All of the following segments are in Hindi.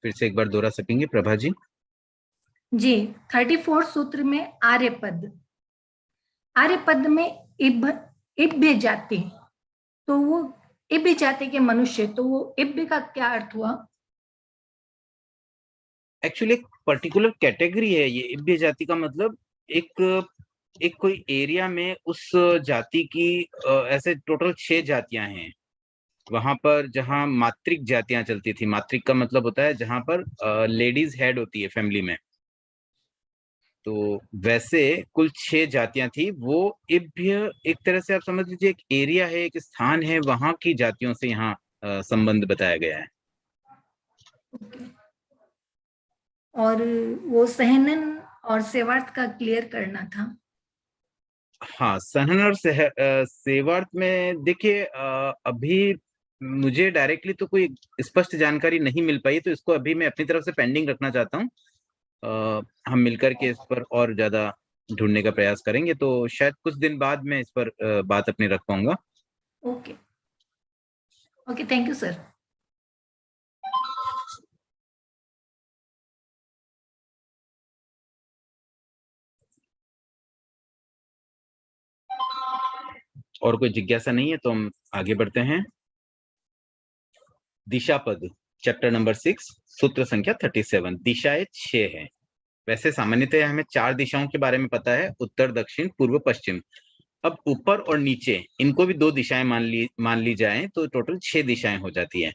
फिर से एक बार दोहरा सकेंगे प्रभा जी? जी, 34 सूत्र में आर्य पद में इब्य जाति, तो वो इब्य जाति के मनुष्य, तो वो इब्य का क्या अर्थ हुआ? एक्चुअली एक पर्टिकुलर कैटेगरी है ये। इब्य जाति का मतलब एक एक कोई एरिया में उस जाति की ऐसे टोटल 6 जातियां हैं वहां पर, जहां मात्रिक जातियां चलती थी। मात्रिक का मतलब होता है जहां पर लेडीज हेड होती है फैमिली में। तो वैसे कुल 6 जातियां थी। वो इब्य एक तरह से आप समझ लीजिए एक एरिया है, एक स्थान है, वहां की जातियों से यहाँ संबंध बताया गया है। और वो सहनन और सेवार्थ का क्लियर करना था। हाँ, सहन और सेवार्थ में देखिए अभी मुझे डायरेक्टली तो कोई स्पष्ट जानकारी नहीं मिल पाई, तो इसको अभी मैं अपनी तरफ से पेंडिंग रखना चाहता हूँ। हम मिलकर के इस पर और ज्यादा ढूंढने का प्रयास करेंगे, तो शायद कुछ दिन बाद मैं इस पर बात अपनी रख पाऊंगा। Okay okay, thank you sir. और कोई जिज्ञासा नहीं है तो हम आगे बढ़ते हैं। दिशा पद, चैप्टर नंबर 6, सूत्र संख्या 37। दिशाएं 6 हैं। वैसे सामान्यतः हमें 4 दिशाओं के बारे में पता है, उत्तर, दक्षिण, पूर्व, पश्चिम। अब ऊपर और नीचे इनको भी 2 दिशाएं मान ली जाएं तो टोटल 6 दिशाएं हो जाती है।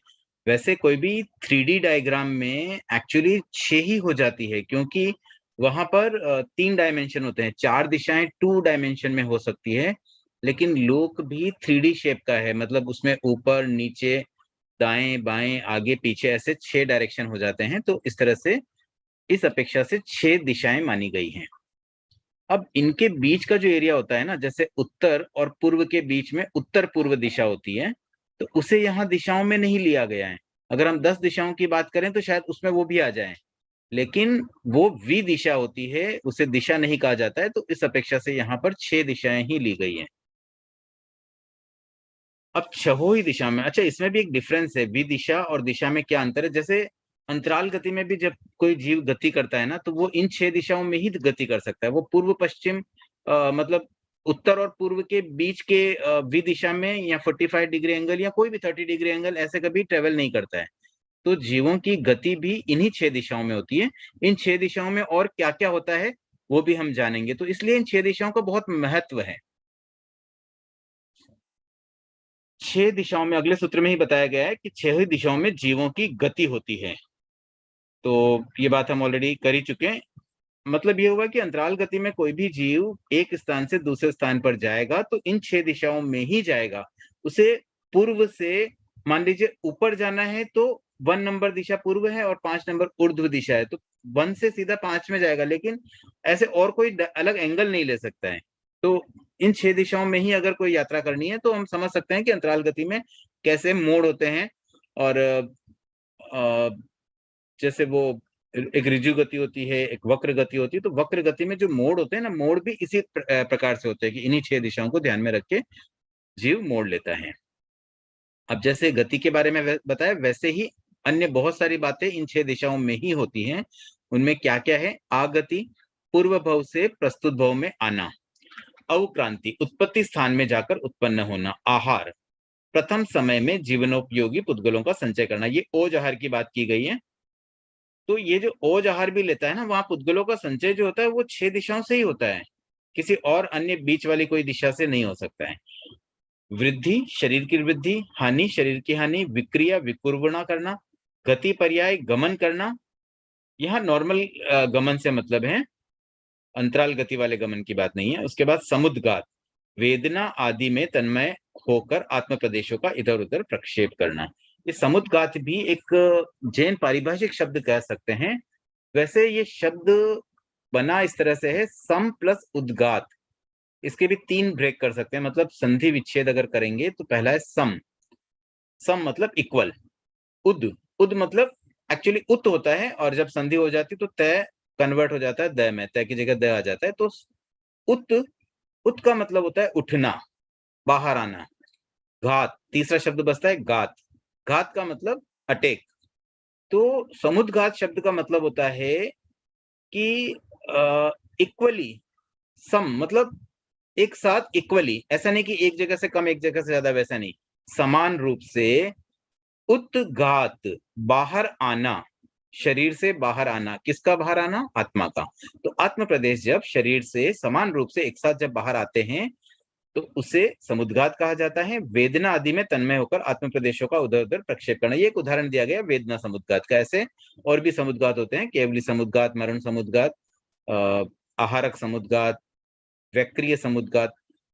वैसे कोई भी 3D डायग्राम में एक्चुअली 6 ही हो जाती है, क्योंकि वहां पर 3 डायमेंशन होते हैं। 4 दिशाएं 2 डायमेंशन में हो सकती है, लेकिन लोक भी 3D शेप का है, मतलब उसमें ऊपर, नीचे, दाएं, बाएं, आगे, पीछे, ऐसे 6 डायरेक्शन हो जाते हैं। तो इस तरह से इस अपेक्षा से 6 दिशाएं मानी गई हैं। अब इनके बीच का जो एरिया होता है ना, जैसे उत्तर और पूर्व के बीच में उत्तर पूर्व दिशा होती है, तो उसे यहाँ दिशाओं में नहीं लिया गया है। अगर हम 10 दिशाओं की बात करें तो शायद उसमें वो भी आ जाए, लेकिन वो वि दिशा होती है, उसे दिशा नहीं कहा जाता है। तो इस अपेक्षा से यहाँ पर 6 दिशाएं ही ली गई हैं। अब छहों दिशा में, अच्छा इसमें भी एक डिफरेंस है, वि दिशा और दिशा में क्या अंतर है। जैसे अंतराल गति में भी जब कोई जीव गति करता है ना, तो वो इन 6 दिशाओं में ही गति कर सकता है। वो पूर्व पश्चिम मतलब उत्तर और पूर्व के बीच के वि दिशा में या 45 डिग्री एंगल या कोई भी 30 डिग्री एंगल ऐसे कभी ट्रेवल नहीं करता है। तो जीवों की गति भी इन्हीं 6 दिशाओं में होती है। इन 6 दिशाओं में और क्या क्या होता है वो भी हम जानेंगे, तो इसलिए इन 6 दिशाओं का बहुत महत्व है। 6 दिशाओं में अगले सूत्र में ही बताया गया है कि 6 ही दिशाओं में जीवों की गति होती है। तो ये बात हम ऑलरेडी कर ही चुके हैं। मतलब ये हुआ कि अंतराल गति में कोई भी जीव एक स्थान से दूसरे स्थान पर जाएगा तो इन 6 दिशाओं में ही जाएगा। उसे पूर्व से, मान लीजिए ऊपर जाना है तो 1 नंबर दिशा पूर्व है और 5 नंबर ऊर्ध्व दिशा है, तो 1 से सीधा 5 में जाएगा, लेकिन ऐसे और कोई अलग एंगल नहीं ले सकता है। तो इन 6 दिशाओं में ही अगर कोई यात्रा करनी है तो हम समझ सकते हैं कि अंतराल गति में कैसे मोड़ होते हैं। और जैसे वो एक ऋजु गति होती है, एक वक्र गति होती है, तो वक्र गति में जो मोड़ होते हैं ना, मोड़ भी इसी प्रकार से होते हैं कि इन्हीं 6 दिशाओं को ध्यान में रख के जीव मोड़ लेता है। अब जैसे गति के बारे में बताया, वैसे ही अन्य बहुत सारी बातें इन 6 दिशाओं में ही होती हैं। उनमें क्या क्या है? आगति, पूर्व भव से प्रस्तुत भव में आना। अवक्रांति, उत्पत्ति स्थान में जाकर उत्पन्न होना। आहार, प्रथम समय में जीवनोपयोगी पुद्गलों का संचय करना। ये ओज आहार की बात की गई है। तो ये जो ओज आहार भी लेता है ना, वहां पुद्गलों का संचय जो होता है वो 6 दिशाओं से ही होता है, किसी और अन्य बीच वाली कोई दिशा से नहीं हो सकता है। वृद्धि, शरीर की वृद्धि, हानि, शरीर की हानि, विक्रिया, विकुर्वणा करना, गति पर्याय, गमन करना। यहाँ नॉर्मल गमन से मतलब है, अंतराल गति वाले गमन की बात नहीं है। उसके बाद समुद्गात, वेदना आदि में तन्मय होकर आत्म प्रदेशों का इधर उधर प्रक्षेप करना। ये समुद्गात भी एक जैन पारिभाषिक शब्द कह सकते हैं। वैसे ये शब्द बना इस तरह से है, सम प्लस उद्गात। इसके भी 3 ब्रेक कर सकते हैं, मतलब संधि विच्छेद अगर करेंगे तो पहला है सम। सम मतलब इक्वल। उद, उद मतलब एक्चुअली उत होता है, और जब संधि हो जाती तो तय कन्वर्ट हो जाता है द में, तय की जगह द आ जाता है। तो उत, उत का मतलब होता है उठना, बाहर आना। घात, तीसरा शब्द बचता है गात। घात का मतलब अटैक। तो समुद्घात शब्द का मतलब होता है कि इक्वली सम, मतलब एक साथ इक्वली, ऐसा नहीं कि एक जगह से कम एक जगह से ज्यादा, वैसा नहीं, समान रूप से उत्घात, बाहर आना, शरीर से बाहर आना। किसका बाहर आना? आत्मा का। तो आत्म प्रदेश जब शरीर से समान रूप से एक साथ जब बाहर आते हैं तो उसे समुद्घात कहा जाता है। वेदना आदि में तन्मय होकर आत्म प्रदेशों का उधर उधर प्रक्षेप करना, ये एक उदाहरण दिया गया वेदना समुद्घात का। ऐसे और भी समुद्घात होते हैं, केवली समुद्घात, मरण समुद्घात, आहारक समुद्घात, वैक्रिय समुद्घात।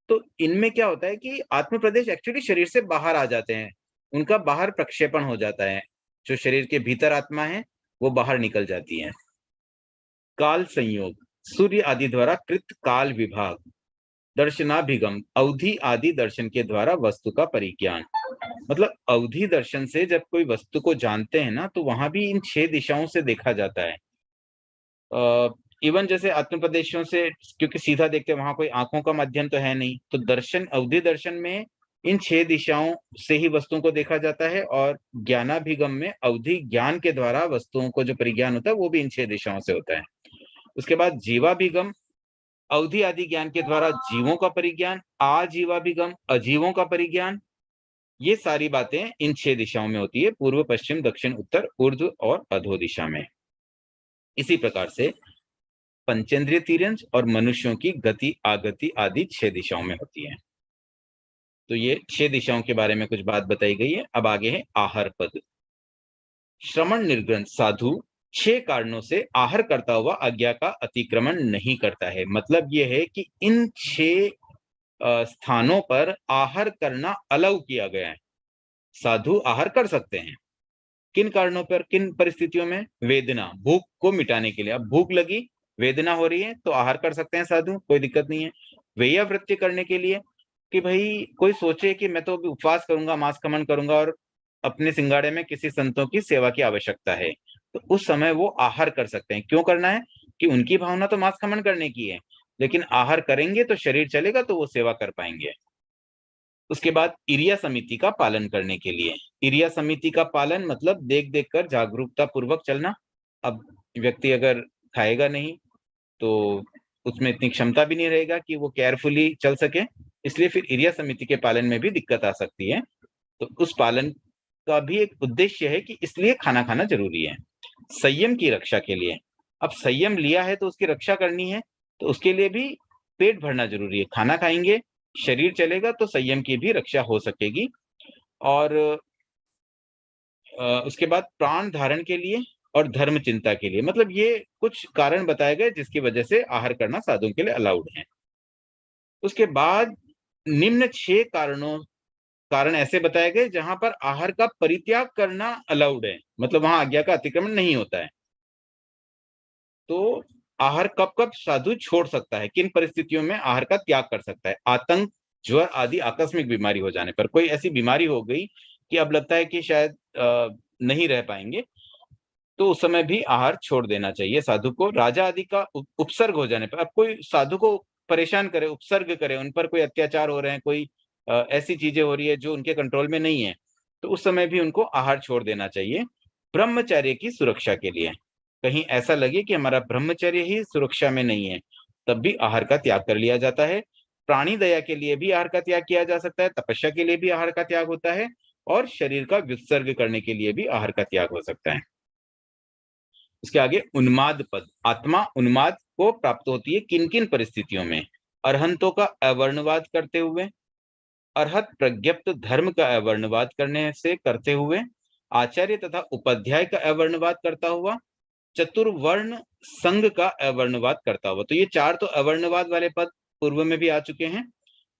तो इनमें क्या होता है कि आत्म प्रदेश एक्चुअली शरीर से बाहर आ जाते हैं, उनका बाहर प्रक्षेपण हो जाता है, जो शरीर के भीतर आत्मा है वो बाहर निकल जाती है। काल संयोग, सूर्य आदि द्वारा कृत काल विभाग, दर्शनाभिगम, अवधि आदि दर्शन के द्वारा वस्तु का परिज्ञान। मतलब अवधि दर्शन से जब कोई वस्तु को जानते हैं ना, तो वहां भी इन 6 दिशाओं से देखा जाता है। इवन जैसे आत्म प्रदेशों से, क्योंकि सीधा देखते हैं, वहां कोई आंखों का माध्यम तो है नहीं, तो दर्शन, अवधि दर्शन में इन 6 दिशाओं से ही वस्तुओं को देखा जाता है। और ज्ञानाभिगम में अवधि ज्ञान के द्वारा वस्तुओं को जो परिज्ञान होता है वो भी इन 6 दिशाओं से होता है। उसके बाद जीवाभिगम, अवधि आदि ज्ञान के द्वारा जीवों का परिज्ञान, आजीवाभिगम, अजीवों का परिज्ञान। ये सारी बातें इन 6 दिशाओं में होती है, पूर्व, पश्चिम, दक्षिण, उत्तर, ऊर्ध्व और अधो दिशा में। इसी प्रकार से पंचेंद्रिय तीर्यंश और मनुष्यों की गति, आगति आदि 6 दिशाओं में होती है। तो ये 6 दिशाओं के बारे में कुछ बात बताई गई है। अब आगे है आहार पद। श्रमण निर्ग्रंथ साधु 6 कारणों से आहार करता हुआ आज्ञा का अतिक्रमण नहीं करता है। मतलब ये है कि इन 6 स्थानों पर आहार करना अलाउ किया गया है। साधु आहार कर सकते हैं। किन कारणों पर, किन परिस्थितियों में? वेदना, भूख को मिटाने के लिए। अब भूख लगी, वेदना हो रही है, तो आहार कर सकते हैं साधु, कोई दिक्कत नहीं है। वेयवृत्ति करने के लिए, कि भाई कोई सोचे कि मैं तो अभी उपवास करूंगा, मांस खमन करूंगा और अपने सिंगाड़े में किसी संतों की सेवा की आवश्यकता है, तो उस समय वो आहार कर सकते हैं। क्यों करना है? कि उनकी भावना तो मांस खमन करने की है, लेकिन आहार करेंगे तो शरीर चलेगा, तो वो सेवा कर पाएंगे। उसके बाद इरिया समिति का पालन करने के लिए। इरिया समिति का पालन मतलब देख देख कर जागरूकता पूर्वक चलना। अब व्यक्ति अगर खाएगा नहीं तो उसमें इतनी क्षमता भी नहीं रहेगा कि वो केयरफुली चल सके, इसलिए फिर इरिया समिति के पालन में भी दिक्कत आ सकती है। तो उस पालन का भी एक उद्देश्य है कि इसलिए खाना खाना जरूरी है, संयम की रक्षा के लिए। अब संयम लिया है तो उसकी रक्षा करनी है, तो उसके लिए भी पेट भरना जरूरी है। खाना खाएंगे, शरीर चलेगा, तो संयम की भी रक्षा हो सकेगी। और उसके बाद प्राण धारण के लिए और धर्म चिंता के लिए, मतलब ये कुछ कारण बताए गए जिसकी वजह से आहार करना साधुओं के लिए अलाउड है। उसके बाद निम्न 6 कारण ऐसे बताए गए जहां पर आहार का परित्याग करना अलाउड है, मतलब वहां आज्ञा का अतिक्रमण नहीं होता है। तो आहार कब कब साधु छोड़ सकता है, किन परिस्थितियों में आहार का त्याग कर सकता है? आतंक, ज्वर आदि आकस्मिक बीमारी हो जाने पर। कोई ऐसी बीमारी हो गई कि अब लगता है कि शायद नहीं रह पाएंगे, तो उस समय भी आहार छोड़ देना चाहिए साधु को। राजा आदि का उपसर्ग हो जाने पर, अब कोई साधु को परेशान करे, उपसर्ग करे, उन पर कोई अत्याचार हो रहे हैं, कोई ऐसी चीजें हो रही है जो उनके कंट्रोल में नहीं है, तो उस समय भी उनको आहार छोड़ देना चाहिए। ब्रह्मचर्य की सुरक्षा के लिए, कहीं ऐसा लगे कि हमारा ब्रह्मचर्य ही सुरक्षा में नहीं है, तब भी आहार का त्याग कर लिया जाता है। प्राणी दया के लिए भी आहार का त्याग किया जा सकता है, तपस्या के लिए भी आहार का त्याग होता है, और शरीर का विसर्ग करने के लिए भी आहार का त्याग हो सकता है। इसके आगे उन्माद पद। आत्मा उन्माद को प्राप्त होती है किन किन परिस्थितियों में? अरहंतों का अवर्णवाद करते हुए, अरहत प्रज्ञप्त धर्म का अवर्णवाद करते हुए, आचार्य तथा उपाध्याय का अवर्णवाद करता हुआ, चतुर्वर्ण संघ का अवर्णवाद करता हुआ। तो ये 4 तो अवर्णवाद वाले पद पूर्व में भी आ चुके हैं।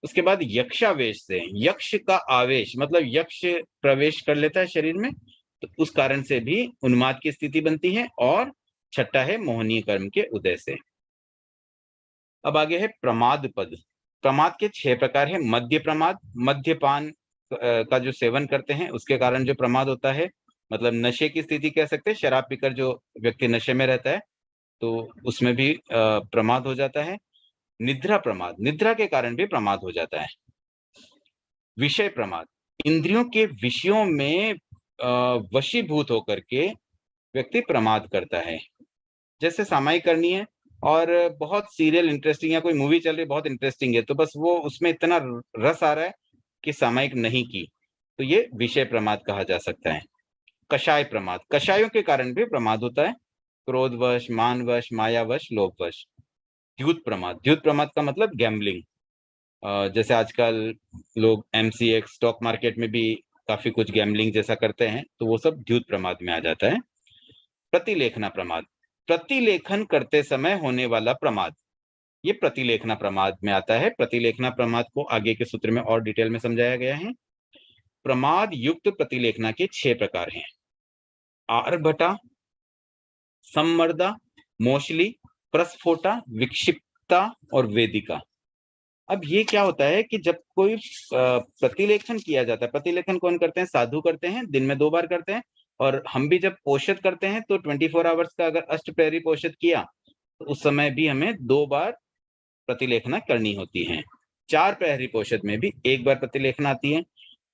उसके बाद यक्षावेश से, यक्ष का आवेश मतलब यक्ष प्रवेश कर लेता है शरीर में, तो उस कारण से भी उन्माद की स्थिति बनती है। और छठा है मोहनीय कर्म के उदय से। अब आगे है प्रमाद पद। प्रमाद के 6 प्रकार है। मध्य प्रमाद, मद्यपान का जो सेवन करते हैं उसके कारण जो प्रमाद होता है, मतलब नशे की स्थिति कह सकते हैं, शराब पीकर जो व्यक्ति नशे में रहता है तो उसमें भी प्रमाद हो जाता है। निद्रा प्रमाद, निद्रा के कारण भी प्रमाद हो जाता है। विषय प्रमाद, इंद्रियों के विषयों में वशीभूत होकर के व्यक्ति प्रमाद करता है। जैसे सामायिक करनी है और बहुत सीरियल इंटरेस्टिंग या कोई मूवी चल रही है बहुत इंटरेस्टिंग है, तो बस वो उसमें इतना रस आ रहा है कि सामायिक नहीं की, तो ये विषय प्रमाद कहा जा सकता है। कषाय प्रमाद, कषायों के कारण भी प्रमाद होता है, क्रोधवश, मानवश, मायावश, लोभवश। द्यूत प्रमाद, द्यूत प्रमाद का मतलब गैम्बलिंग। जैसे आजकल लोग एमसीएक्स स्टॉक मार्केट में भी काफी कुछ गैम्बलिंग जैसा करते हैं, तो वो सब द्यूत प्रमाद में आ जाता है। प्रतिलेखना प्रमाद, प्रतिलेखन करते समय होने वाला प्रमाद, ये प्रतिलेखना प्रमाद में आता है। प्रतिलेखना प्रमाद को आगे के सूत्र में और डिटेल में समझाया गया है। प्रमाद युक्त प्रतिलेखना के 6 प्रकार हैं। आर्भटा, सम्मर्दा, मोशली, प्रस्फोटा, विक्षिप्ता और वेदिका। अब ये क्या होता है कि जब कोई प्रतिलेखन किया जाता है, प्रतिलेखन कौन करते हैं? साधु करते हैं, दिन में 2 बार करते हैं। और हम भी जब पोषित करते हैं तो 24 आवर्स का अगर अष्टप्रहरी पोषित किया तो उस समय भी हमें 2 बार प्रतिलेखना करनी होती है। 4 प्रहरी पोषित में भी 1 बार प्रतिलेखना आती है।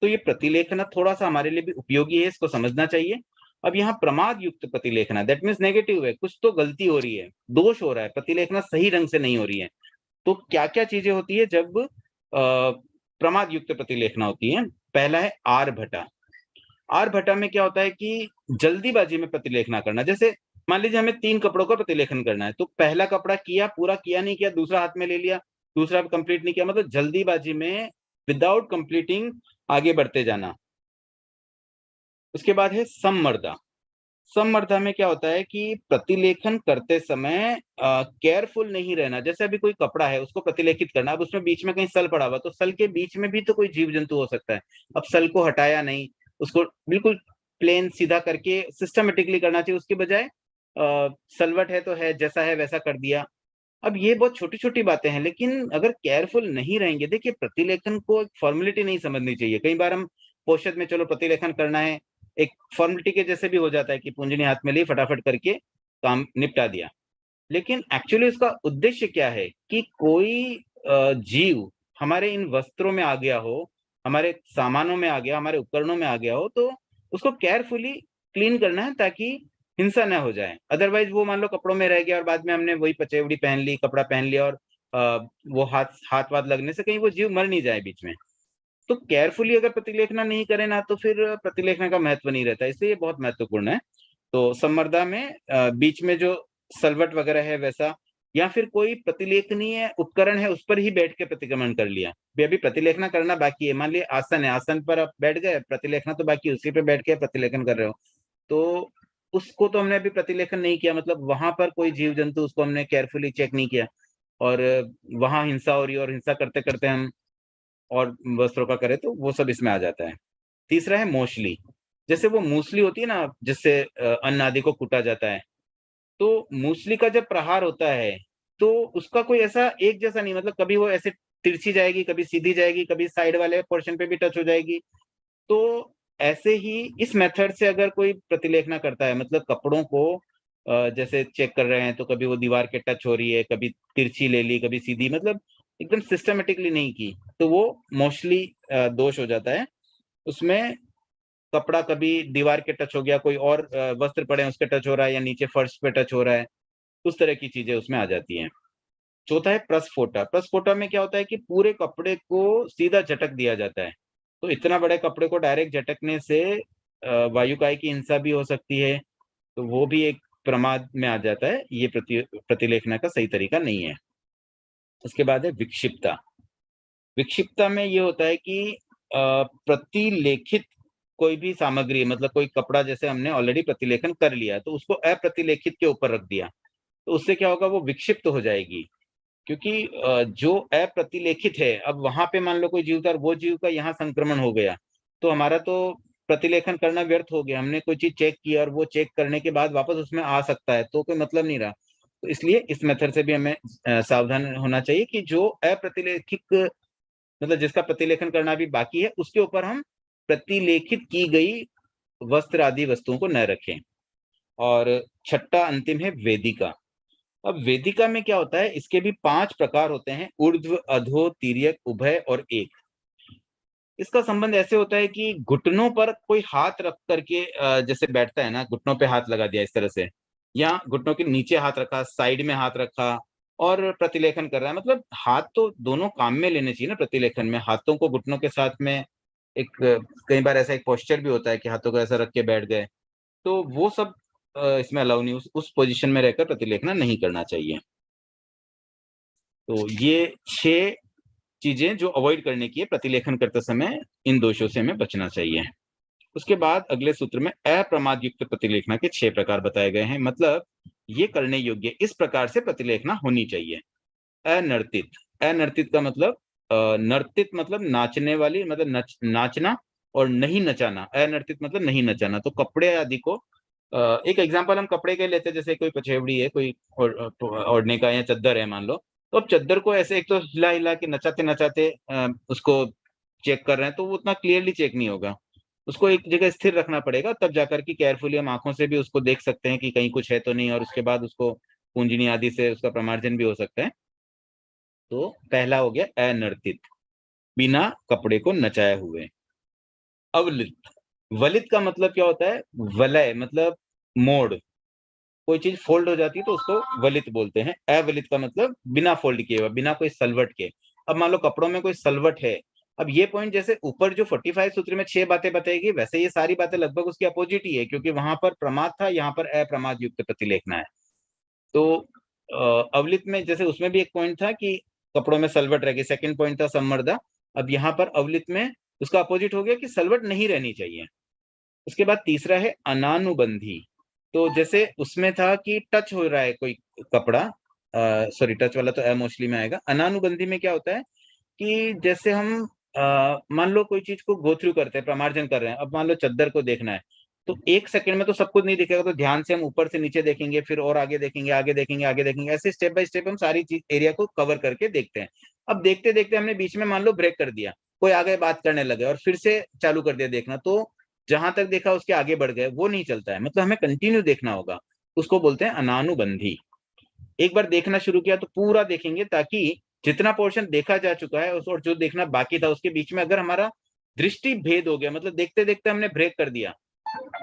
तो ये प्रतिलेखना थोड़ा-सा हमारे लिए भी उपयोगी है, इसको समझना चाहिए। अब यहाँ प्रमाद युक्त प्रतिलेखना, दैट मीन्स नेगेटिव है, कुछ तो गलती हो रही है, दोष हो रहा है, प्रतिलेखना सही ढंग से नहीं हो रही है। तो क्या-क्या चीजें होती है जब प्रमाद युक्त प्रतिलेखना होती है? पहला है आर्भटा। आर्भटा में क्या होता है कि जल्दीबाजी में प्रतिलेखना करना। जैसे मान लीजिए हमें 3 कपड़ों का प्रतिलेखन करना है, तो पहला कपड़ा किया, पूरा किया नहीं किया, दूसरा हाथ में ले लिया, दूसरा कंप्लीट नहीं किया, मतलब जल्दीबाजी में विदाउट कंप्लीटिंग आगे बढ़ते जाना। उसके बाद है सम्मर्दा। सम्मर्दा में क्या होता है कि प्रतिलेखन करते समय केयरफुल नहीं रहना। जैसे अभी कोई कपड़ा है उसको प्रतिलेखित करना, अब उसमें बीच में कहीं सल पड़ा हुआ, तो सल के बीच में भी तो कोई जीव जंतु हो सकता है। अब सल को हटाया नहीं, उसको बिल्कुल प्लेन सीधा करके सिस्टमेटिकली करना चाहिए, उसके बजाय सलवट है तो है, जैसा है वैसा कर दिया। अब ये बहुत छोटी-छोटी बातें हैं, लेकिन अगर केयरफुल नहीं रहेंगे, देखिए प्रतिलेखन को एक फॉर्मेलिटी नहीं समझनी चाहिए। कई बार हम पोषक में चलो प्रतिलेखन करना है, एक फॉर्मेलिटी के जैसे भी हो जाता है कि पूंजनी हाथ में ली, फटाफट करके काम निपटा दिया। लेकिन एक्चुअली उसका उद्देश्य क्या है कि कोई जीव हमारे इन वस्त्रों में आ गया हो, हमारे सामानों में आ गया, हमारे उपकरणों में आ गया हो, तो उसको केयरफुली क्लीन करना है ताकि हिंसा ना हो जाए। अदरवाइज़ वो मान लो कपड़ों में रह गया और बाद में हमने वही पचेवड़ी पहन ली, कपड़ा पहन लिया और वो हाथ-वाथ लगने से कहीं वो जीव मर नहीं जाए बीच में। तो केयरफुली अगर प्रतिलेखना नहीं करें ना, तो फिर प्रतिलेखना का महत्व नहीं रहता, इसलिए ये बहुत महत्वपूर्ण है। तो संवर्धा में बीच में जो सलवट वगैरह है वैसा, या फिर कोई प्रतिलेखनीय उपकरण है उस पर ही बैठ के प्रतिक्रमण कर लिया। अभी प्रतिलेखना करना बाकी है, मान लीजिए आसन है, आसन पर आप बैठ गए, प्रतिलेखना तो बाकी है, उसी पे बैठ के प्रतिलेखन कर रहे हो। तो उसको तो हमने अभी प्रतिलेखन नहीं किया, मतलब वहां पर कोई जीव जंतु, उसको हमने केयरफुली चेक नहीं किया और वहां हिंसा हो रही है और हिंसा करते करते हम और वस्त्रों का करें, तो वो सब इसमें आ जाता है। तीसरा है मोशली। जैसे वो मूसली होती है ना, जिससे अन्न आदि को कूटा जाता है, तो मूसली का जब प्रहार होता है, तो उसका कोई ऐसा एक जैसा नहीं, मतलब कभी वो ऐसे तिरछी जाएगी, कभी सीधी जाएगी, कभी साइड वाले पोर्शन पे भी टच हो जाएगी। तो ऐसे ही इस मेथड से अगर कोई प्रतिलेखना करता है, मतलब कपड़ों को जैसे चेक कर रहे हैं, तो कभी वो दीवार के टच हो रही है, कभी तिरछी ले ली, कभी सीधी, मतलब एकदम सिस्टमैटिकली नहीं की, तो वो मोस्टली दोष हो जाता है। उसमें कपड़ा कभी दीवार के टच हो गया, कोई और वस्त्र पड़े हैं उसके टच हो रहा है, या नीचे फर्श पे टच हो रहा है, उस तरह की चीजें उसमें आ जाती हैं। चौथा है प्रस्फोटा। प्रस्फोटा में क्या होता है कि पूरे कपड़े को सीधा झटक दिया जाता है। तो इतना बड़े कपड़े को डायरेक्ट झटकने से वायुकाय की हिंसा भी हो सकती है, तो वो भी एक प्रमाद में आ जाता है। ये प्रतिलेखना का सही तरीका नहीं है। उसके बाद है विक्षिप्ता। विक्षिप्ता में ये होता है कि प्रतिलेखित कोई भी सामग्री, मतलब कोई कपड़ा जैसे हमने ऑलरेडी प्रतिलेखन कर लिया, तो उसको अप्रतिलेखित के ऊपर रख दिया, तो उससे क्या होगा, वो विक्षिप्त हो जाएगी। क्योंकि जो अप्रतिलेखित है, अब वहां पे मान लो कोई जीव था और वो जीव का यहाँ संक्रमण हो गया, तो हमारा तो प्रतिलेखन करना व्यर्थ हो गया। हमने कोई चीज चेक की और वो चेक करने के बाद वापस उसमें आ सकता है, तो कोई मतलब नहीं रहा। तो इसलिए इस मेथड से भी हमें सावधान होना चाहिए कि जो अप्रतिलेखित, मतलब जिसका प्रतिलेखन करना अभी बाकी है, उसके ऊपर हम प्रतिलेखित की गई वस्त्र आदि वस्तुओं को न रखें। और छठा अंतिम है वेदिका। अब वेदिका में क्या होता है, इसके भी 5 प्रकार होते हैं: ऊर्ध्व, अधो, तिर्यक, उभय और एक। इसका संबंध ऐसे होता है कि घुटनों पर कोई हाथ रख करके जैसे बैठता है ना, घुटनों पे हाथ लगा दिया इस तरह से, या घुटनों के नीचे हाथ रखा, साइड में हाथ रखा और प्रतिलेखन कर रहा है। मतलब हाथ तो दोनों काम में लेने चाहिए ना प्रतिलेखन में। हाथों को घुटनों के साथ में एक कई बार ऐसा एक पोस्चर भी होता है कि हाथों को ऐसा रख के बैठ गए, तो वो सब इसमें अलाउ नहीं, उस पोजीशन में रहकर प्रतिलेखना नहीं करना चाहिए। तो ये 6 चीजें जो अवॉइड करने की है प्रतिलेखन करते समय, इन दोषों से हमें बचना चाहिए। उसके बाद अगले सूत्र में अप्रमाद युक्त प्रतिलेखना के 6 प्रकार बताए गए हैं। मतलब ये करने योग्य, इस प्रकार से प्रतिलेखना होनी चाहिए। अनर्तित, अनर्तित का मतलब नर्तित मतलब नाचने वाली, मतलब नाचना, और नहीं नचाना। अनर्तित मतलब नहीं नचाना। तो कपड़े आदि को एक एग्जांपल हम कपड़े के लेते हैं, जैसे कोई पछेवड़ी है, कोई ओढ़ने का, या चद्दर है मान लो, तो अब चद्दर को ऐसे एक तो हिला हिला के नचाते नचाते उसको चेक कर रहे हैं, तो वो उतना क्लियरली चेक नहीं होगा। उसको एक जगह स्थिर रखना पड़ेगा, तब जाकर के केयरफुली हम आंखों से भी उसको देख सकते हैं कि कहीं कुछ है तो नहीं, और उसके बाद उसको पूंजनी आदि से उसका प्रमार्जन भी हो सकता है। तो पहला हो गया अनर्तित, बिना कपड़े को नचाए हुए। अवलित, वलित का मतलब क्या होता है? वलय मतलब मोड़, कोई चीज फोल्ड हो जाती है तो उसको वलित बोलते हैं। अवलित का मतलब बिना फोल्ड किए हुआ, बिना कोई सलवट के। अब मान लो कपड़ों में कोई सलवट है, अब ये पॉइंट जैसे ऊपर जो 45 सूत्र में 6 बातें बताएगी, वैसे ये सारी बातें लगभग उसकी अपोजिट ही है, क्योंकि वहां पर प्रमाद था, यहाँ पर अप्रमाद युक्त प्रतिलेखना है। तो अवलित में जैसे उसमें भी एक पॉइंट था कि कपड़ों में सलवट रहेगी, सेकंड पॉइंट था सम्मर्दा। अब यहाँ पर अवलित में उसका अपोजिट हो गया कि सलवट नहीं रहनी चाहिए। उसके बाद तीसरा है अनानुबंधी। तो जैसे उसमें था कि टच हो रहा है कोई कपड़ा, सॉरी टच वाला तो मोस्टली में आएगा। अनानुबंधी में क्या होता है कि जैसे हम मान लो कोई चीज को गो थ्रू करते हैं, प्रमार्जन कर रहे हैं। अब मान लो चद्दर को देखना है, तो एक सेकंड में तो सब कुछ नहीं दिखेगा, तो ध्यान से हम ऊपर से नीचे देखेंगे, फिर और आगे देखेंगे, आगे देखेंगे, आगे देखेंगे, ऐसे स्टेप बाय स्टेप हम सारी चीज एरिया को कवर करके देखते हैं। अब देखते देखते हमने बीच में मान लो ब्रेक कर दिया, कोई आगे बात करने लगे और फिर से चालू कर दिया देखना, तो जहां तक देखा उसके आगे बढ़ गए, वो नहीं चलता है। मतलब हमें कंटिन्यू देखना होगा, उसको बोलते हैं अनानुबंधी। एक बार देखना शुरू किया तो पूरा देखेंगे, ताकि जितना पोर्शन देखा जा चुका है और जो देखना बाकी था उसके बीच में अगर हमारा दृष्टि भेद हो गया, मतलब देखते देखते हमने ब्रेक कर दिया,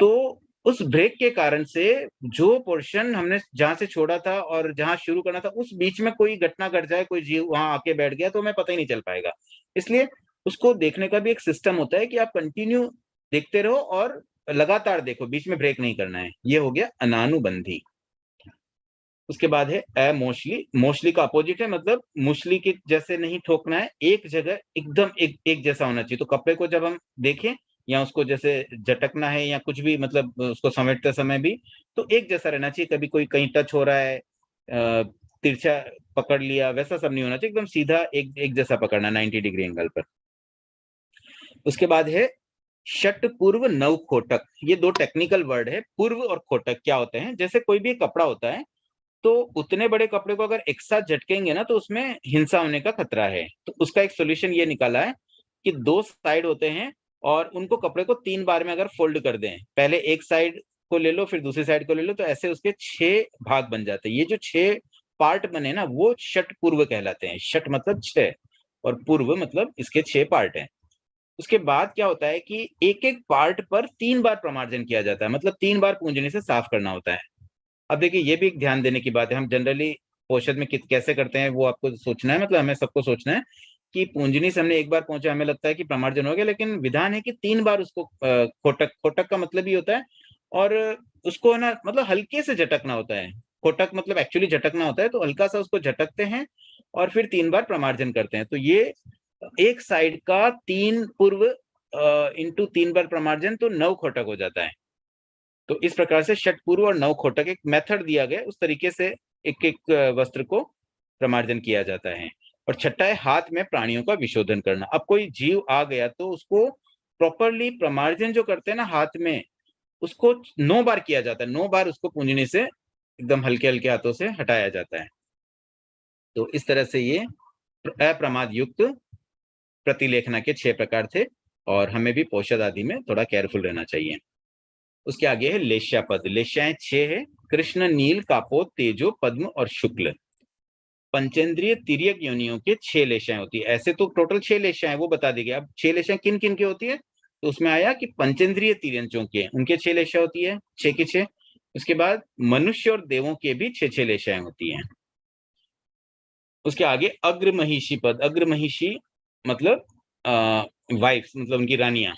तो उस ब्रेक के कारण से जो पोर्शन हमने जहां से छोड़ा था और जहां शुरू करना था, उस बीच में कोई घटना घट जाए, कोई जीव वहां आके बैठ गया, तो हमें पता ही नहीं चल पाएगा। इसलिए उसको देखने का भी एक सिस्टम होता है कि आप कंटिन्यू देखते रहो और लगातार देखो, बीच में ब्रेक नहीं करना है। ये हो गया अनानुबंधी। उसके बाद है अमोशली। मोशली का अपोजिट है, मतलब मुशली के जैसे नहीं ठोकना है, एक जगह एकदम एक जैसा होना चाहिए। तो कपड़े को जब हम देखें या उसको जैसे झटकना है या कुछ भी, मतलब उसको समेटते समय भी, तो एक जैसा रहना चाहिए। कभी कोई कहीं टच हो रहा है, तिरछा पकड़ लिया, वैसा सब नहीं होना चाहिए, एकदम सीधा एक जैसा पकड़ना 90 डिग्री एंगल पर। उसके बाद है षट पूर्व नव खोटक। ये दो टेक्निकल वर्ड है। पूर्व और खोटक क्या होते हैं? जैसे कोई भी कपड़ा होता है, तो उतने बड़े कपड़े को अगर एक साथ झटकेंगे ना, तो उसमें हिंसा होने का खतरा है। तो उसका एक सॉल्यूशन ये निकाला है कि 2 साइड होते हैं और उनको कपड़े को 3 बार में अगर फोल्ड कर दें, पहले एक साइड को ले लो, फिर दूसरी साइड को ले लो, तो ऐसे उसके 6 भाग बन जाते हैं। ये जो 6 पार्ट बने ना, वो षट पूर्व कहलाते हैं। षट मतलब 6 और पूर्व मतलब इसके 6 पार्ट हैं। उसके बाद क्या होता है कि एक एक पार्ट पर 3 बार प्रमार्जन किया जाता है, मतलब 3 बार पूंजनी से साफ करना होता है। अब देखिए, ये भी एक ध्यान देने की बात है। हम जनरली औषध में कैसे करते हैं वो आपको सोचना है, मतलब हमें सबको सोचना है कि पूंजनी से हमने एक बार पहुंचा, हमें लगता है कि प्रमार्जन हो गया, लेकिन विधान है कि 3 बार उसको खोटक, खोटक का मतलब ही होता है, और उसको है ना, मतलब हल्के से झटकना होता है। खोटक मतलब एक्चुअली झटकना होता है, तो हल्का सा उसको झटकते हैं और फिर 3 बार प्रमार्जन करते हैं। तो ये एक साइड का 3 पूर्व इंटू 3 बार प्रमार्जन, तो 9 खोटक हो जाता है। तो इस प्रकार से षटपूर्व और नवखोटक एक मेथड दिया गया, उस तरीके से एक एक वस्त्र को प्रमार्जन किया जाता है। और छठा है हाथ में प्राणियों का विशोधन करना। अब कोई जीव आ गया तो उसको प्रॉपरली प्रमार्जन जो करते हैं ना हाथ में, उसको 9 बार किया जाता है। 9 बार उसको पूंजनी से एकदम हल्के हल्के हाथों से हटाया जाता है। तो इस तरह से ये अप्रमाद युक्त प्रतिलेखना के 6 प्रकार थे, और हमें भी पोषद आदि में थोड़ा केयरफुल रहना चाहिए। उसके आगे है लेश्या पद। लेश्याएं 6 है। कृष्ण, नील, कापोत, तेजो, पद्म और शुक्ल। पंचेंद्रिय तिर्यक योनियों के 6 लेशाएं होती है। ऐसे तो टोटल 6 लेशाएं वो बता दी गई, अब 6 लेशाएं किन किन की होती है, तो उसमें आया कि पंचेंद्रिय तिर्यंचों के उनके 6 लेशा होती है, 6 की 6। उसके बाद मनुष्य और देवों के भी 6 लेशाएं होती हैं। उसके आगे अग्रमहिषी पद, अग्रमहिषी मतलब वाइफ्स, मतलब उनकी रानियां।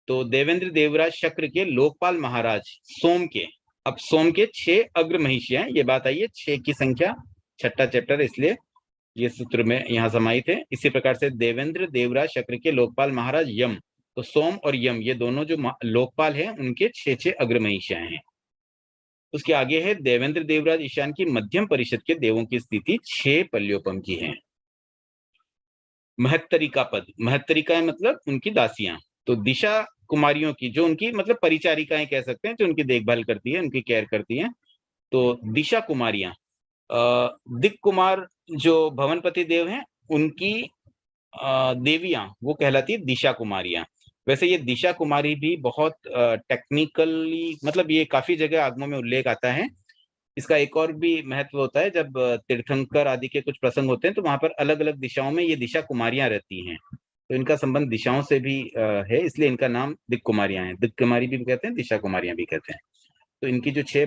तो देवेंद्र देवराज शक्र के लोकपाल महाराज सोम के, अब सोम के 6 अग्रमहिषियां, ये बात आई है 6 की संख्या, छठा चैप्टर, इसलिए ये सूत्र में यहाँ समाहित है। इसी प्रकार से देवेंद्र देवराज शक्र के लोकपाल महाराज यम, तो सोम और यम ये दोनों जो लोकपाल हैं उनके 6 अग्रमहिषियां हैं। उसके आगे है देवेंद्र देवराज ईशान की मध्यम परिषद के देवों की स्थिति 6 पल्योपम की है। महत्तरिका पद, महत्तरिकाएं मतलब उनकी दासियां, तो दिशा कुमारियों की जो उनकी मतलब परिचारिकाएं कह सकते हैं, जो उनकी देखभाल करती है, उनकी केयर करती हैं, तो दिशा कुमारियां। दिक कुमार जो भवनपति देव हैं उनकी देवियां वो कहलाती है दिशा कुमारियां। वैसे ये दिशा कुमारी भी बहुत टेक्निकली, मतलब ये काफी जगह आगमों में उल्लेख आता है। इसका एक और भी महत्व होता है, जब तीर्थंकर आदि के कुछ प्रसंग होते हैं तो वहां पर अलग अलग दिशाओं में ये दिशा कुमारियां रहती हैं, तो इनका संबंध दिशाओं से भी है, इसलिए इनका नाम दिक कुमारियां है। दिक कुमारी भी कहते हैं, दिशा कुमारियां भी कहते हैं। तो इनकी जो 6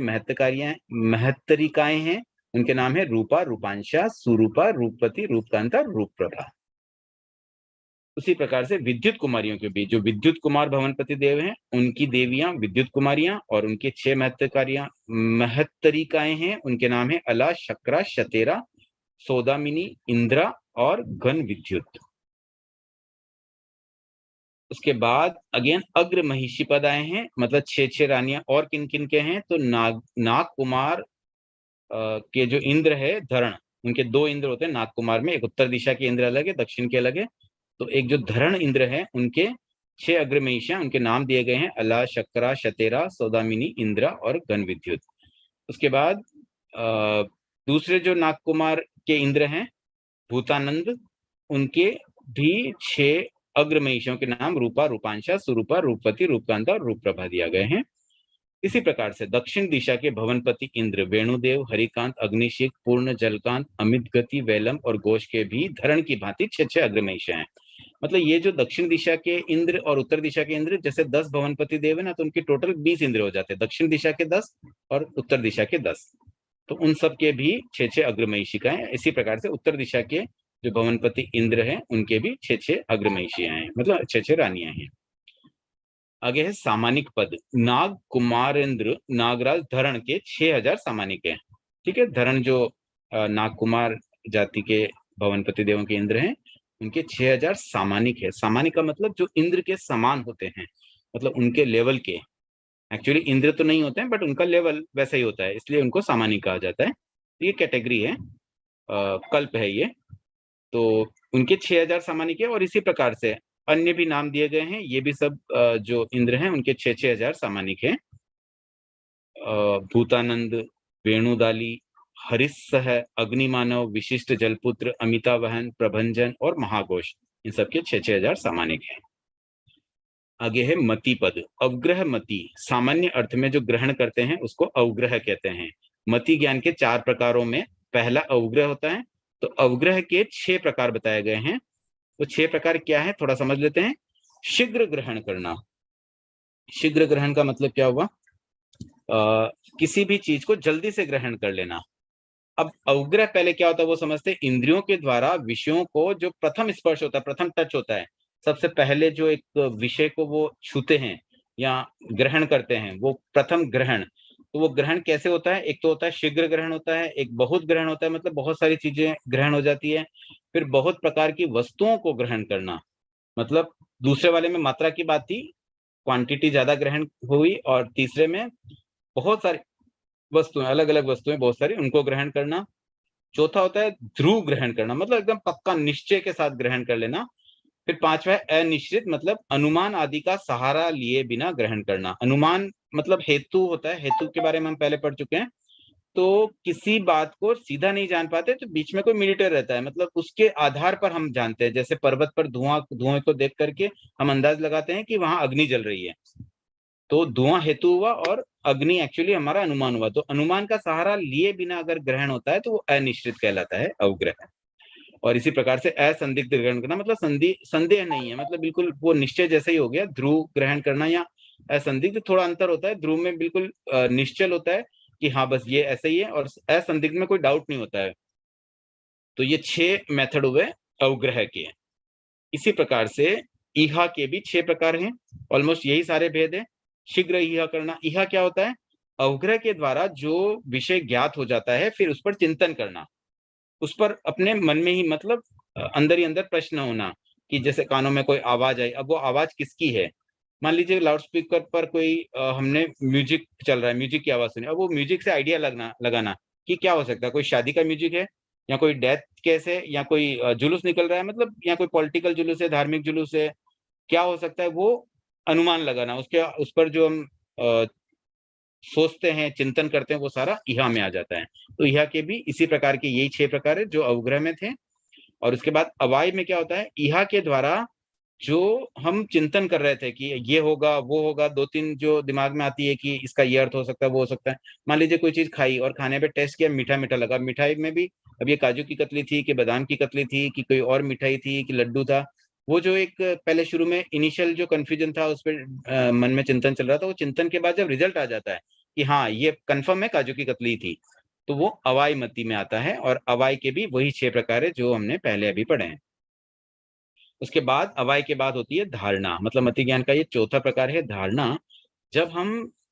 महत्तरिकाएं हैं उनके नाम है रूपा, रूपांशा, सुरूपा, रूपवती, रूपकांता, रूपप्रभा। उसी प्रकार से विद्युत कुमारियों के भी, जो विद्युत कुमार भवनपति देव हैं उनकी देवियां विद्युत कुमारियां, और उनके 6 महत्तरिकाएं हैं, उनके नाम है अला, शक्रा, शतेरा, सौदामिनी, इंद्रा और घन विद्युत। उसके बाद अगेन अग्र महिषी पद आए हैं, मतलब 6 रानियां, और किन किन के हैं, तो नाग कुमार के जो इंद्र है धरण, उनके 2 इंद्र होते हैं नाग कुमार में, एक उत्तर दिशा के इंद्र अलग है, दक्षिण के अलग है। तो एक जो धरण इंद्र है उनके 6 अग्रमहिषियां, उनके नाम दिए गए हैं अला, शक्रा, शतेरा, सौदामिनी, इंद्रा और घन विद्युत। उसके बाद दूसरे जो नाग कुमार के इंद्र हैं भूतानंद, उनके भी 6 अग्रमहिषियों के नाम रूपा, रूपांशा, सुरूपा, रूपवती, रूपकांता और रूपप्रभा दिया गए हैं। इसी प्रकार से दक्षिण दिशा के भवनपति इंद्र वेणुदेव, हरिकांत, अग्निशिख, पूर्ण, जलकांत, अमित गति, वैलम और घोष के भी धरण की भांति 6 अग्रमहिषियां हैं। मतलब ये जो दक्षिण दिशा के इंद्र और उत्तर दिशा के इंद्र, जैसे 10 भवनपति देव है ना, तो उनके टोटल 20 इंद्र हो जाते हैं, दक्षिण दिशा के 10 और उत्तर दिशा के 10, तो उन सब के भी 6 अग्रमहिषिकाएं। इसी प्रकार से उत्तर दिशा के जो भवनपति इंद्र हैं उनके भी 6 अग्रमहिषियां हैं, मतलब 6 रानियां हैं। आगे है सामानिक पद, नाग कुमारेंद्र नागराज धरण के 6000 सामानिक हैं। ठीक है, धरण जो नाग कुमार जाति के भवनपति देवों के इंद्र हैं उनके 6000 सामानिक है। सामानिक का मतलब जो इंद्र के समान होते हैं, मतलब उनके लेवल के, एक्चुअली इंद्र तो नहीं होते हैं बट उनका लेवल वैसा ही होता है, इसलिए उनको सामानिक कहा जाता है। ये कैटेगरी है, कल्प है ये। तो उनके 6000 सामानिक है, और इसी प्रकार से अन्य भी नाम दिए गए हैं, ये भी सब जो इंद्र हैं उनके 6,000 सामानिक हैं। भूतानंद, वेणुदाली, हरिस्सह, अग्निमानव, विशिष्ट जलपुत्र, अमितावहन, प्रभंजन और महाघोष, इन सबके 6,000 सामानिक हैं। आगे है मति पद, अवग्रह मति, सामान्य अर्थ में जो ग्रहण करते हैं उसको अवग्रह कहते हैं। मति ज्ञान के 4 प्रकारों में पहला अवग्रह होता है। तो अवग्रह के 6 प्रकार बताए गए हैं। तो 6 प्रकार क्या है, थोड़ा समझ लेते हैं। शीघ्र ग्रहण करना, शीघ्र ग्रहण का मतलब क्या हुआ, किसी भी चीज को जल्दी से ग्रहण कर लेना। अब अवग्रह पहले क्या होता है वो समझते हैं। इंद्रियों के द्वारा विषयों को जो प्रथम स्पर्श होता है, प्रथम टच होता है, सबसे पहले जो एक विषय को वो छूते हैं या ग्रहण करते हैं, वो प्रथम ग्रहण। तो वो ग्रहण कैसे होता है, एक तो होता है शीघ्र ग्रहण होता है, एक बहुत ग्रहण होता है, मतलब बहुत सारी चीजें ग्रहण हो जाती है। फिर बहुत प्रकार की वस्तुओं को ग्रहण करना, मतलब दूसरे वाले में मात्रा की बात थी, क्वांटिटी ज्यादा ग्रहण हुई, और तीसरे में बहुत सारी वस्तुएं, अलग अलग वस्तुएं बहुत सारी, उनको ग्रहण करना। चौथा होता है ध्रुव ग्रहण करना, मतलब एकदम पक्का निश्चय के साथ ग्रहण कर लेना। फिर पांचवा है अनिश्चित, मतलब अनुमान आदि का सहारा लिए बिना ग्रहण करना। अनुमान मतलब हेतु होता है, हेतु के बारे में हम पहले पढ़ चुके हैं। तो किसी बात को सीधा नहीं जान पाते तो बीच में कोई मीटर रहता है, मतलब उसके आधार पर हम जानते हैं। जैसे पर्वत पर धुआं को देख करके हम अंदाज लगाते हैं कि वहां अग्नि जल रही है, तो धुआं हेतु हुआ और अग्नि एक्चुअली हमारा अनुमान हुआ, तो अनुमान का सहारा लिए बिना अगर ग्रहण होता है तो वो अनिश्चित कहलाता है, अवग्रह। और इसी प्रकार से असंदिग्ध ग्रहण करना मतलब संदेह नहीं है, मतलब बिल्कुल वो निश्चय जैसा ही हो गया। ध्रुव ग्रहण करना या असंदिग्ध थोड़ा अंतर होता है। ध्रुव में बिल्कुल निश्चल होता है कि हाँ बस ये ऐसा ही है, और असंदिग्ध में कोई डाउट नहीं होता है। तो ये 6 मेथड हुए अवग्रह के। इसी प्रकार से ईहा के भी 6 प्रकार हैं, ऑलमोस्ट यही सारे भेद हैं। शीघ्र ईहा करना, ईहा क्या होता है? अवग्रह के द्वारा जो विषय ज्ञात हो जाता है फिर उस पर चिंतन करना, उस पर अपने मन में ही मतलब अंदर ही अंदर प्रश्न होना कि जैसे कानों में कोई आवाज आई, अब वो आवाज किसकी है? मान लीजिए लाउड स्पीकर पर कोई हमने म्यूजिक चल रहा है, म्यूजिक की आवाज सुनी, अब वो म्यूजिक से आइडिया लगाना कि क्या हो सकता है, कोई शादी का म्यूजिक है या कोई डेथ केस है या कोई जुलूस निकल रहा है, मतलब या कोई पॉलिटिकल जुलूस है, धार्मिक जुलूस है, क्या हो सकता है, वो अनुमान लगाना, उसके उस पर जो हम सोचते हैं, चिंतन करते हैं, वो सारा इहा में आ जाता है। तो इहा के भी इसी प्रकार के यही 6 प्रकार है जो अवग्रह में थे। और उसके बाद अवाय में क्या होता है? इहा के द्वारा जो हम चिंतन कर रहे थे कि ये होगा वो होगा, 2-3 जो दिमाग में आती है कि इसका ये अर्थ हो सकता है, वो हो सकता है। मान लीजिए कोई चीज खाई और खाने पे टेस्ट किया, मीठा मीठा लगा, मिठाई में भी अब ये काजू की कतली थी कि बादाम की कतली थी कि कोई और मिठाई थी कि लड्डू था, वो जो एक पहले शुरू में इनिशियल जो कंफ्यूजन था उस पर मन में चिंतन चल रहा था, वो चिंतन के बाद जब रिजल्ट आ जाता है कि हाँ ये कंफर्म है काजू की कतली थी, तो वो अवाय मति में आता है। और अवाय के भी वही 6 प्रकार है जो हमने पहले अभी पढ़े हैं। उसके बाद अवाय के बाद होती है धारणा, मतलब मति ज्ञान का ये चौथा प्रकार है धारणा। जब हम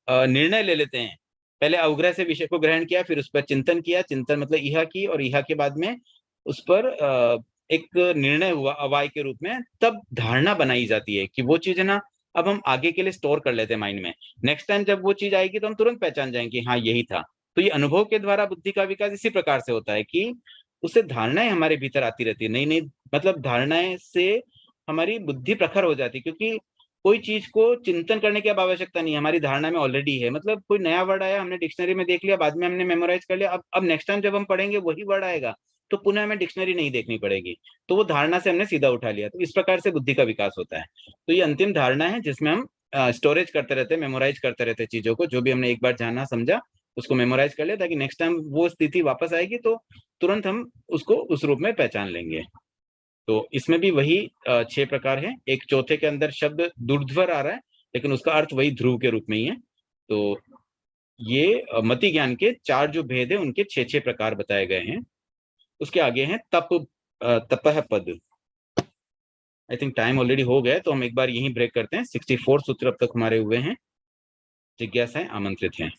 निर्णय ले लेते हैं, पहले अवग्रह से विषय को ग्रहण किया, फिर उस पर चिंतन किया, चिंतन मतलब इहा की, और इहा के बाद में उस पर एक निर्णय हुआ अवाय के रूप में, तब धारणा बनाई जाती है कि वो चीज है ना, अब हम आगे के लिए स्टोर कर लेते हैं माइंड में। नेक्स्ट टाइम जब वो चीज आएगी तो हम तुरंत पहचान जाएंगे हाँ यही था। तो ये अनुभव के द्वारा बुद्धि का विकास इसी प्रकार से होता है कि उससे धारणाएं हमारे भीतर आती रहती है, नई नई, मतलब धारणाएं से हमारी बुद्धि प्रखर हो जाती है, क्योंकि कोई चीज को चिंतन करने की अब आवश्यकता नहीं है, हमारी धारणा में ऑलरेडी है। मतलब कोई नया वर्ड आया, हमने डिक्शनरी में देख लिया, बाद में हमने मेमोराइज कर लिया, अब नेक्स्ट टाइम जब हम पढ़ेंगे वही वर्ड आएगा, तो पुनः हमें डिक्शनरी नहीं देखनी पड़ेगी, तो वो धारणा से हमने सीधा उठा लिया। तो इस प्रकार से बुद्धि का विकास होता है। तो ये अंतिम धारणा है जिसमें हम स्टोरेज करते रहते हैं, मेमोराइज करते रहते हैं चीजों को, जो भी हमने एक बार जाना समझा उसको मेमोराइज कर लिया, ताकि नेक्स्ट टाइम वो स्थिति वापस आएगी तो तुरंत हम उसको उस रूप में पहचान लेंगे। तो इसमें भी वही 6 प्रकार हैं। एक चौथे के अंदर शब्द दुर्ध्वर आ रहा है, लेकिन उसका अर्थ वही ध्रुव के रूप में ही है। तो ये मति ज्ञान के 4 जो भेद है उनके 6-6 प्रकार बताए गए हैं। उसके आगे हैं तपह पद। आई थिंक टाइम ऑलरेडी हो गया है, तो हम एक बार यहीं ब्रेक करते हैं। 64 सूत्र अब तक हमारे हुए हैं। जिज्ञासाएं आमंत्रित हैं।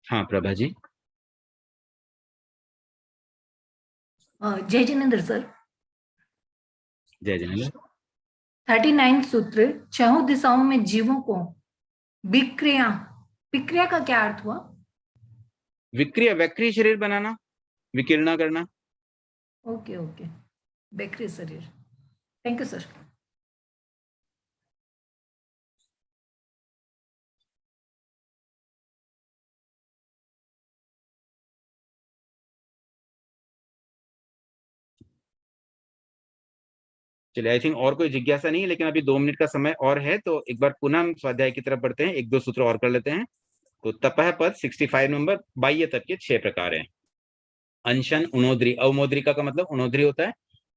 हाँ प्रभा जी। जय जिनेन्द्र सर। जय जिनेन्द्र। 39 सूत्र, 6 दिशाओं में जीवों को विक्रिया, विक्रिया का क्या अर्थ हुआ? विक्रिया, वक्रीय शरीर बनाना, विकीर्णा करना। ओके ओके, वक्रीय शरीर। Thank you sir. चलिए, आई थिंक और कोई जिज्ञासा नहीं है, लेकिन अभी 2 मिनट का समय और है, तो एक बार पुनः हम स्वाध्याय की तरफ बढ़ते हैं, 1-2 सूत्र और कर लेते हैं। तो तपह पद 65 नंबर, बाह्य तप के 6 प्रकार हैं। अनशन, उनोद्री, अवमोद्रिका का मतलब उनोद्री होता है।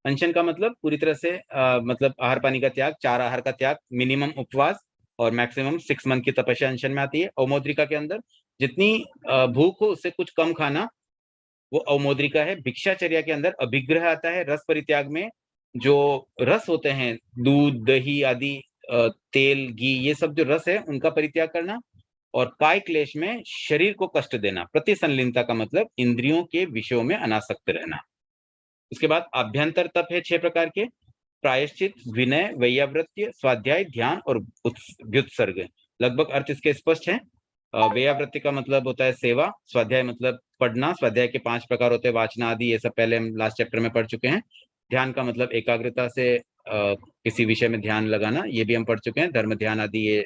अनशन का मतलब पूरी तरह से मतलब आहार पानी का त्याग, 4 आहार का त्याग, मिनिमम उपवास और मैक्सिमम 6 मंथ की तपस्या अनशन में आती है। अवमोद्रिका के अंदर जितनी भूख हो उससे कुछ कम खाना, वो अवमोद्रिका है। भिक्षाचर्या के अंदर अभिग्रह आता है। रस परित्याग में जो रस होते हैं, दूध दही आदि, तेल घी, ये सब जो रस है उनका परित्याग करना। और काय क्लेश में शरीर को कष्ट देना। प्रतिसंलीनता का मतलब इंद्रियों के विषयों में अनासक्त रहना। उसके बाद आभ्यंतर तप है 6 प्रकार के। प्रायश्चित, विनय, वैयावृत्य, स्वाध्याय, ध्यान और व्युत्सर्ग। लगभग अर्थ इसके स्पष्ट है। वैयावृत्ति का मतलब होता है सेवा, स्वाध्याय मतलब पढ़ना, स्वाध्याय के 5 प्रकार होते हैं, वाचना आदि, ये सब पहले हम लास्ट चैप्टर में पढ़ चुके हैं। ध्यान का मतलब एकाग्रता से किसी विषय में ध्यान लगाना, ये भी हम पढ़ चुके हैं। धर्म ध्यान आदि, ये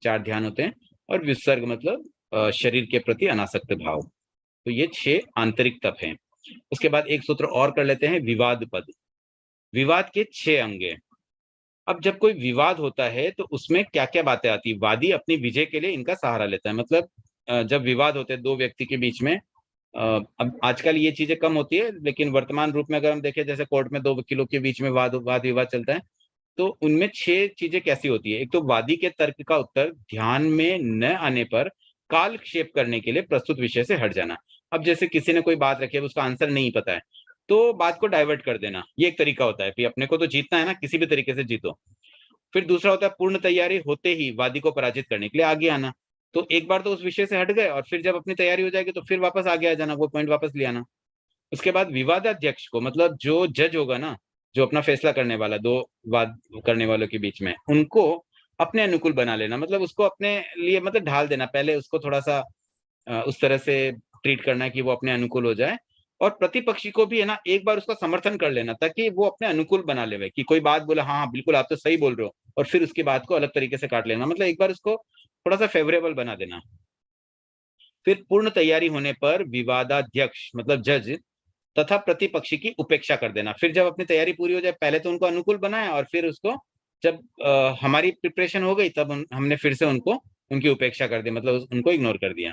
4 ध्यान होते हैं। और व्युत्सर्ग मतलब शरीर के प्रति अनासक्त भाव। तो ये 6 आंतरिक तप हैं। उसके बाद एक सूत्र और कर लेते हैं, विवाद पद। विवाद के 6 अंग हैं। अब जब कोई विवाद होता है तो उसमें क्या-क्या बातें आती है? वादी अपनी विजय के लिए इनका सहारा लेता है। मतलब जब विवाद होते हैं 2 व्यक्ति के बीच में, अब आजकल ये चीज़ें कम होती है, लेकिन वर्तमान रूप में अगर हम देखें, जैसे कोर्ट में 2 वकीलों के बीच में वाद-विवाद चलता है, तो उनमें 6 चीज़ें कैसी होती है? एक तो वादी के तर्क का उत्तर ध्यान में न आने पर कालक्षेप करने के लिए प्रस्तुत विषय से हट जाना। अब जैसे किसी ने कोई बात रखी है, उसका आंसर नहीं पता है, तो बात को डाइवर्ट कर देना, ये एक तरीका होता है कि अपने को तो जीतना है ना, किसी भी तरीके से जीतो। फिर दूसरा होता है पूर्ण तैयारी होते ही वादी को पराजित करने के लिए आगे आना। तो एक बार तो उस विषय से हट गए और फिर जब अपनी तैयारी हो जाएगी तो फिर वापस आगे आ जाना, वो पॉइंट वापस ले आना। उसके बाद विवादाध्यक्ष को, मतलब जो जज होगा ना, जो अपना फैसला करने वाला 2 वाद करने वालों के बीच में, उनको अपने अनुकूल बना लेना, मतलब उसको अपने लिए मतलब ढाल देना। पहले उसको थोड़ा-सा उस तरह से ट्रीट करना है कि वो अपने अनुकूल हो जाए, और प्रतिपक्षी को भी है ना एक बार उसका समर्थन कर लेना, ताकि वो अपने अनुकूल बना लेवे कि कोई बात बोला, हाँ, हाँ, बिल्कुल आप तो सही बोल रहे हो, और फिर उसकी बात को अलग तरीके से काट लेना, मतलब एक बार उसको थोड़ा-सा फेवरेबल बना देना। फिर पूर्ण तैयारी होने पर विवादाध्यक्ष मतलब जज तथा प्रतिपक्षी की उपेक्षा कर देना। फिर जब अपनी तैयारी पूरी हो जाए, पहले तो उनको अनुकूल बनाया और फिर उसको जब हमारी प्रिपरेशन हो गई तब हमने फिर से उनको उनकी उपेक्षा कर दी, मतलब उनको इग्नोर कर दिया।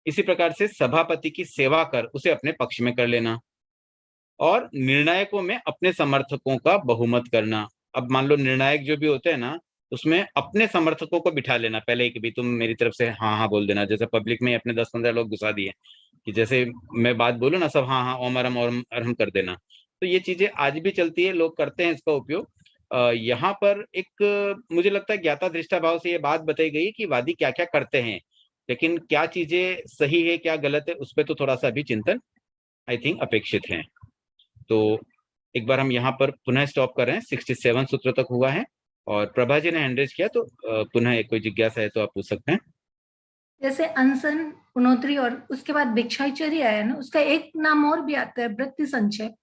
इसी प्रकार से सभापति की सेवा कर उसे अपने पक्ष में कर लेना, और निर्णायकों में अपने समर्थकों का बहुमत करना। अब मान लो निर्णायक जो भी होते हैं ना, उसमें अपने समर्थकों को बिठा लेना पहले ही कि भाई तुम मेरी तरफ से हाँ, हाँ बोल देना। जैसे पब्लिक में ही अपने 10-15 लोग घुसा दिए कि जैसे मैं बात बोलूँ ना, सब हाँ, हाँ, ओम अरहम कर देना। तो ये चीज़ें आज भी चलती है, लोग करते हैं इसका उपयोग। यहाँ पर एक मुझे लगता है ज्ञाता दृष्टा भाव से ये बात बताई गई कि वादी क्या-क्या करते हैं, लेकिन क्या चीज़ें सही है, क्या गलत है, उस पे तो थोड़ा-सा अभी चिंतन आई थिंक अपेक्षित है। तो एक बार हम यहाँ पर पुनः स्टॉप कर रहे हैं, 67 सूत्र तक हुआ है, और प्रभा जी ने हैंड रेज़ किया, तो पुनः एक कोई जिज्ञासा है तो आप पूछ सकते हैं। जैसे अनशन, पुनोतरी और उसके बाद भिक्षाचर्य आया ना, उसका एक नाम और भी आता है, वृत्ति संक्षेप।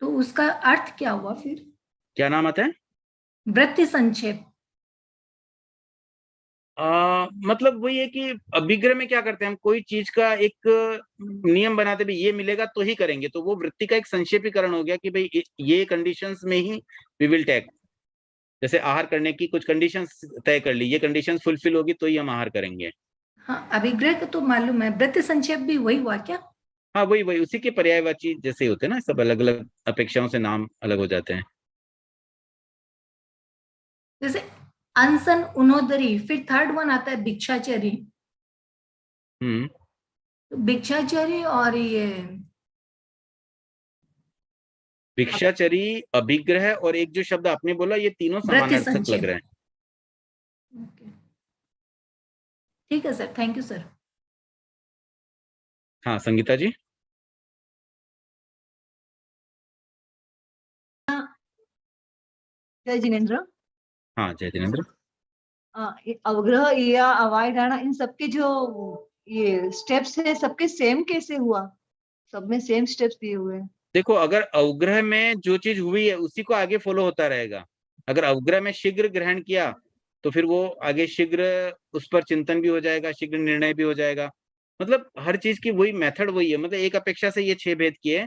तो उसका अर्थ क्या हुआ फिर? क्या नाम आता है? वृत्ति संक्षेप। मतलब वही है कि अभिग्रह में क्या करते हैं हम, कोई चीज़ का एक नियम बनाते भी ये मिलेगा तो ही करेंगे, तो वो वृत्ति का एक संक्षेपीकरण हो गया कि भई ये कंडीशंस में ही वी विल टेक। जैसे आहार करने की कुछ कंडीशंस तय कर ली, ये कंडीशंस फुलफिल होगी तो ही हम आहार करेंगे। हाँ, अभिग्रह का तो मालूम है, वृत्ति संक्षेप भी वही हुआ क्या? हाँ, वही उसी के पर्यायवाची जैसे ही होते हैं ना, सब अलग-अलग अपेक्षाओं से नाम अलग हो जाते हैं। जैसे अनशन, उनोदरी, फिर थर्ड वन आता है भिक्षाचर्य। हुँ। तो भिक्षाचर्य और ये भिक्षाचरी, अभिग्रह और एक जो शब्द आपने बोला, ये तीनों वृत्ति समानार्थक लग संक्षेप। रहे हैं। ओके, ठीक है सर, थैंक यू सर। हाँ, संगीता जी? जय जिनेन्द्र। हाँ, जय जिनेन्द्र। ये अवग्रह या अवायधारणा, इन सबके जो ये स्टेप्स है, सबके सेम कैसे हुआ? सब में सेम स्टेप्स दिए हुए हैं। देखो, अगर अवग्रह में जो चीज़ हुई है, उसी को आगे फ़ॉलो होता रहेगा। अगर अवग्रह में शीघ्र ग्रहण किया, तो फिर वो आगे शीघ्र उस पर चिंतन भी हो जाएगा, शीघ्र निर्णय भी हो जाएगा। मतलब हर चीज़ की वही मेथड वही है। मतलब एक अपेक्षा से ये 6 भेद किए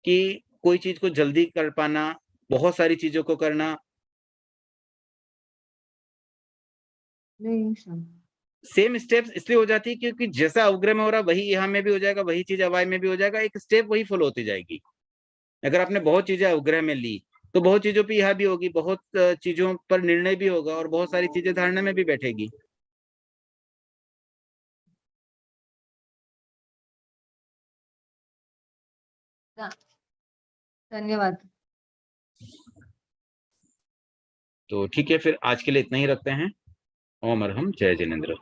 कि कोई चीज़ को जल्दी कर पाना, बहुत सारी चीज़ों को करना। नहीं समझ। सेम स्टेप्स इसलिए हो जाती है क्योंकि जैसा अवग्रह में हो रहा है, वही यहाँ में भी हो जाएगा, वही चीज़ अवाय में भी हो जाएगा, एक स्टेप वही फ़ॉलो होती जाएगी। अगर आपने बहुत चीज़ें अवग्रह में ली, तो बहुत चीज़ों पे यहाँ भी होगी, बहुत चीज़ों पर निर्णय भी होगा और बहुत सारी चीज़ें धारणा में भी बैठेगी। धन्यवाद। तो ठीक है, फिर आज के लिए इतना ही रखते हैं। ओम अरहम, जय जिनेन्द्र।